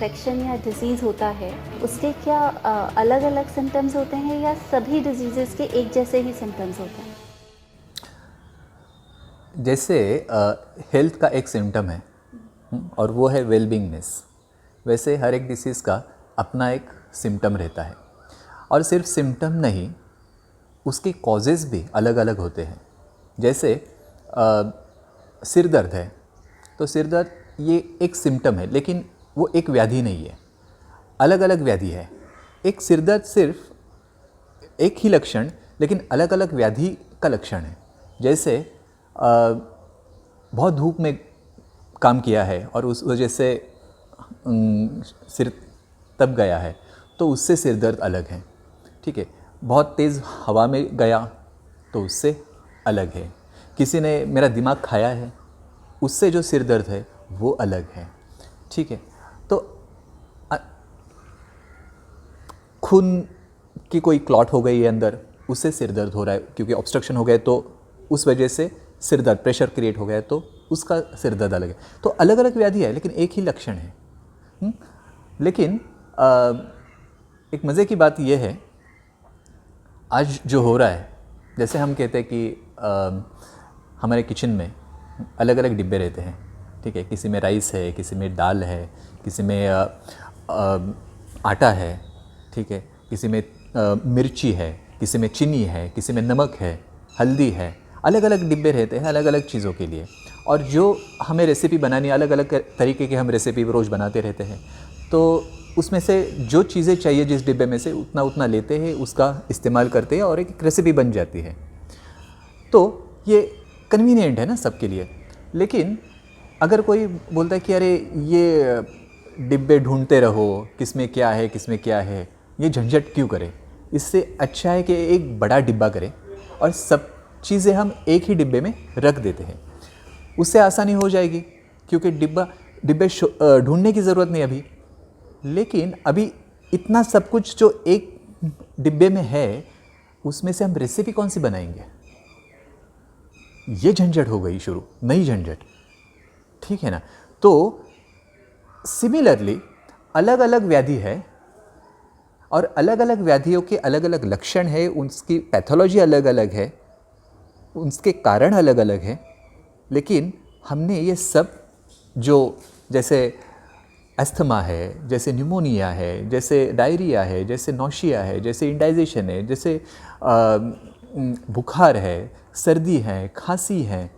Infection या disease होता है उसके क्या अलग अलग सिम्टम्स होते हैं या सभी डिजीज़ के एक जैसे ही सिम्टम्स होते हैं? जैसे हेल्थ का एक सिम्टम है और वो है वेलबींगनेस, वैसे हर एक डिसीज़ का अपना एक सिम्टम रहता है। और सिर्फ सिम्टम नहीं, उसके कॉजेज़ भी अलग अलग होते हैं। जैसे सिर दर्द है तो सिर दर्द ये एक सिम्टम है, लेकिन वो एक व्याधि नहीं है, अलग अलग व्याधि है। एक सिर दर्द सिर्फ एक ही लक्षण लेकिन अलग अलग व्याधि का लक्षण है। जैसे बहुत धूप में काम किया है और उस वजह से सिर तप गया है तो उससे सिर दर्द अलग है, ठीक है। बहुत तेज़ हवा में गया तो उससे अलग है। किसी ने मेरा दिमाग खाया है, उससे जो सिर दर्द है वो अलग है, ठीक है। तो खून की कोई क्लॉट हो गई है अंदर, उससे सिर दर्द हो रहा है, क्योंकि ऑब्स्ट्रक्शन हो गया तो उस वजह से सिर दर्द, प्रेशर क्रिएट हो गया तो उसका सिर दर्द अलग है। तो अलग अलग व्याधि है लेकिन एक ही लक्षण है। लेकिन एक मज़े की बात यह है, आज जो हो रहा है, जैसे हम कहते हैं कि हमारे किचन में अलग अलग डिब्बे रहते हैं, ठीक है। किसी में राइस है, किसी में दाल है, किसी में आटा है, ठीक है। किसी में मिर्ची है, किसी में चीनी है, किसी में नमक है, हल्दी है। अलग अलग डिब्बे रहते हैं अलग अलग चीज़ों के लिए। और जो हमें रेसिपी बनानी, अलग अलग तरीके की हम रेसिपी रोज़ बनाते रहते हैं, तो उसमें से जो चीज़ें चाहिए जिस डिब्बे में से उतना उतना लेते हैं, उसका इस्तेमाल करते हैं और एक रेसिपी बन जाती है। तो ये कन्वीनियंट है ना सबके लिए। लेकिन अगर कोई बोलता है कि अरे ये डिब्बे ढूंढते रहो, किसमें क्या है किसमें क्या है, ये झंझट क्यों करें, इससे अच्छा है कि एक बड़ा डिब्बा करें और सब चीज़ें हम एक ही डिब्बे में रख देते हैं। उससे आसानी हो जाएगी, क्योंकि डिब्बे ढूंढने की ज़रूरत नहीं अभी। लेकिन अभी इतना सब कुछ जो एक डिब्बे में है, उसमें से हम रेसिपी कौन सी बनाएंगे, ये झंझट हो गई शुरू, नई झंझट, ठीक है ना। तो सिमिलरली अलग अलग व्याधि है और अलग अलग व्याधियों के अलग अलग लक्षण है, उनकी पैथोलॉजी अलग अलग है, उनके कारण अलग अलग है। लेकिन हमने ये सब, जो जैसे अस्थमा है, जैसे न्यूमोनिया है, जैसे डायरिया है, जैसे नौशिया है, जैसे इंडाइजेशन है, जैसे बुखार है, सर्दी है, खांसी है,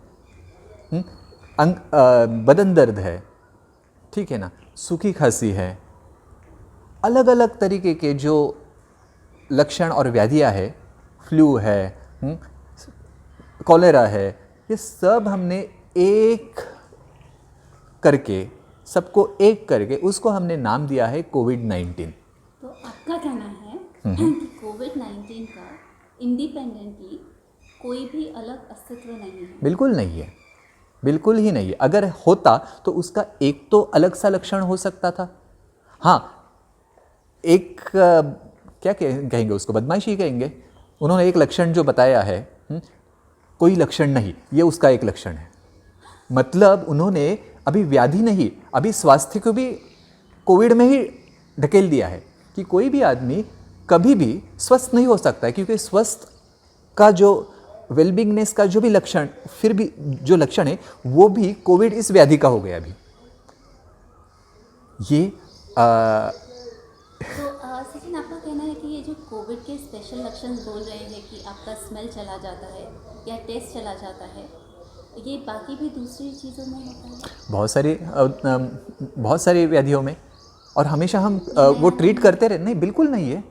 बदन दर्द है, ठीक है ना, सूखी खांसी है, अलग अलग तरीके के जो लक्षण और व्याधियाँ है, फ्लू है, कॉलेरा है, ये सब हमने एक करके, सबको एक करके उसको हमने नाम दिया है कोविड-19। तो आपका कहना है कि कोविड-19 का इंडिपेंडेंटली कोई भी अलग अस्तित्व नहीं है? बिल्कुल नहीं है, बिल्कुल ही नहीं है। अगर होता तो उसका एक तो अलग सा लक्षण हो सकता था। हाँ, एक क्या कहेंगे उसको, बदमाशी कहेंगे। उन्होंने एक लक्षण जो बताया है, कोई लक्षण नहीं, ये उसका एक लक्षण है। मतलब उन्होंने अभी व्याधि नहीं, अभी स्वास्थ्य को भी कोविड में ही ढकेल दिया है कि कोई भी आदमी कभी भी स्वस्थ नहीं हो सकता है, क्योंकि स्वस्थ का जो वेलबींगनेस का जो भी लक्षण, फिर भी जो लक्षण है वो भी कोविड इस व्याधि का हो गया अभी। ये तो सचिन, आपका कहना है कि ये जो कोविड के स्पेशल लक्षण बोल रहे हैं कि आपका स्मेल चला जाता है या टेस्ट चला जाता है, ये बाकी भी दूसरी चीज़ों में होता है? बहुत सारी व्याधियों में, और हमेशा हम वो ट्रीट करते रहे, नहीं बिल्कुल नहीं है।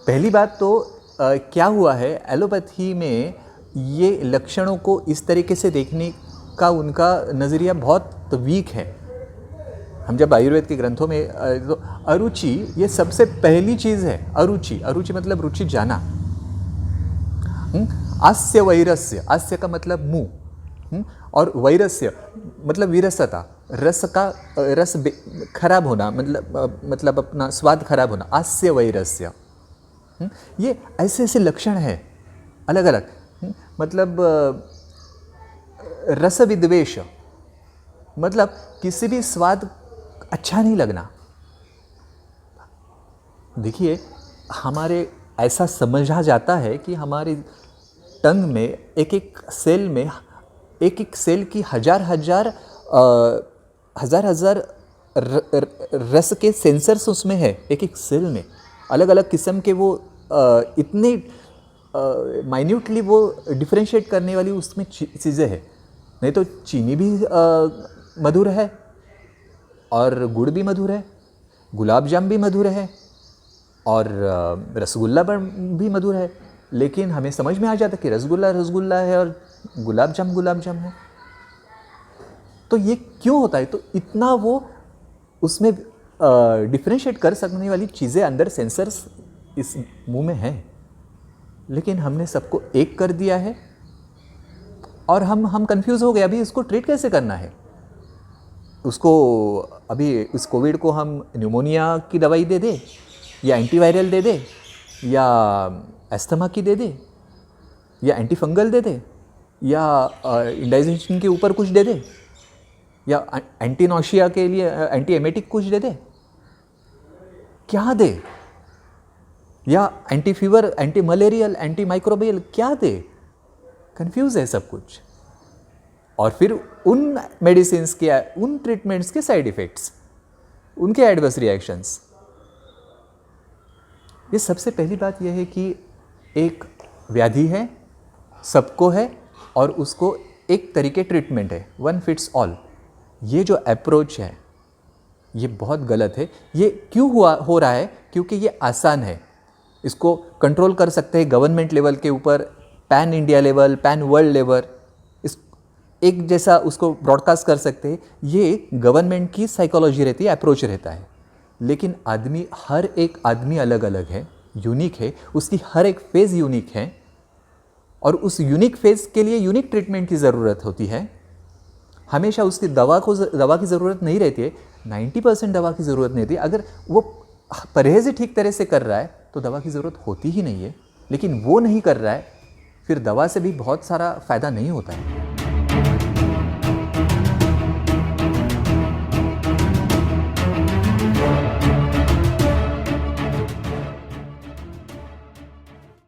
पहली बात तो क्या हुआ है, एलोपैथी में ये लक्षणों को इस तरीके से देखने का उनका नज़रिया बहुत वीक है। हम जब आयुर्वेद के ग्रंथों में तो अरुचि ये सबसे पहली चीज़ है। अरुचि, अरुचि मतलब रुचि जाना। आस्य वैरस्य, आस्य का मतलब मुंह, और वैरस्य मतलब विरसता, रस खराब होना, मतलब अपना स्वाद खराब होना, आस्य वैरस्य। ये ऐसे ऐसे लक्षण है अलग अलग। मतलब रस विद्वेष, मतलब किसी भी स्वाद अच्छा नहीं लगना। देखिए, हमारे ऐसा समझा जाता है कि हमारी टंग में एक एक सेल की हजार हजार रस के सेंसर्स उसमें है। एक एक सेल में अलग अलग किस्म के वो इतने माइन्यूटली वो डिफरेंशिएट करने वाली उसमें चीज़ें हैं। नहीं तो चीनी भी मधुर है, और गुड़ भी मधुर है, गुलाब जाम भी मधुर है, और रसगुल्ला भी मधुर है। लेकिन हमें समझ में आ जाता कि रसगुल्ला रसगुल्ला है और गुलाब जाम है। तो ये क्यों होता है? तो इतना वो उसमें डिफरेंशिएट कर सकने वाली चीज़ें अंदर सेंसर्स इस मुंह में हैं, लेकिन हमने सबको एक कर दिया है और हम कंफ्यूज हो गए। अभी इसको ट्रीट कैसे करना है? उसको अभी इस कोविड को हम न्यूमोनिया की दवाई दे दे, या एंटीवायरल दे दे, या एस्थमा की दे दे, या एंटीफंगल दे दे, या इंडाइजेशन के ऊपर कुछ दे दे, या एंटी नॉशिया के लिए एंटी एमेटिक कुछ दे दे, क्या दे? या anti fever, anti malarial, anti microbial क्या दे? कंफ्यूज है सब कुछ। और फिर उन मेडिसिन्स के, उन ट्रीटमेंट्स के साइड इफ़ेक्ट्स, उनके एडवर्स रिएक्शंस। ये सबसे पहली बात यह है कि एक व्याधि है, सबको है, और उसको एक तरीके ट्रीटमेंट है, वन फिट्स ऑल। ये जो अप्रोच है ये बहुत गलत है। ये क्यों हो रहा है? क्योंकि ये आसान है, इसको कंट्रोल कर सकते हैं गवर्नमेंट लेवल के ऊपर, pan India level, pan world level, इस एक जैसा उसको ब्रॉडकास्ट कर सकते हैं। ये गवर्नमेंट की साइकोलॉजी रहती है, अप्रोच रहता है। लेकिन आदमी, हर एक आदमी अलग अलग है, यूनिक है, उसकी हर एक फेज़ यूनिक है, और उस यूनिक फेज़ के लिए यूनिक ट्रीटमेंट की ज़रूरत होती है। हमेशा उसकी दवा की ज़रूरत नहीं रहती है। 90% दवा की ज़रूरत नहीं होती। अगर वो परहेज़ ही ठीक तरह से कर रहा है तो दवा की ज़रूरत होती ही नहीं है। लेकिन वो नहीं कर रहा है, फिर दवा से भी बहुत सारा फ़ायदा नहीं होता है।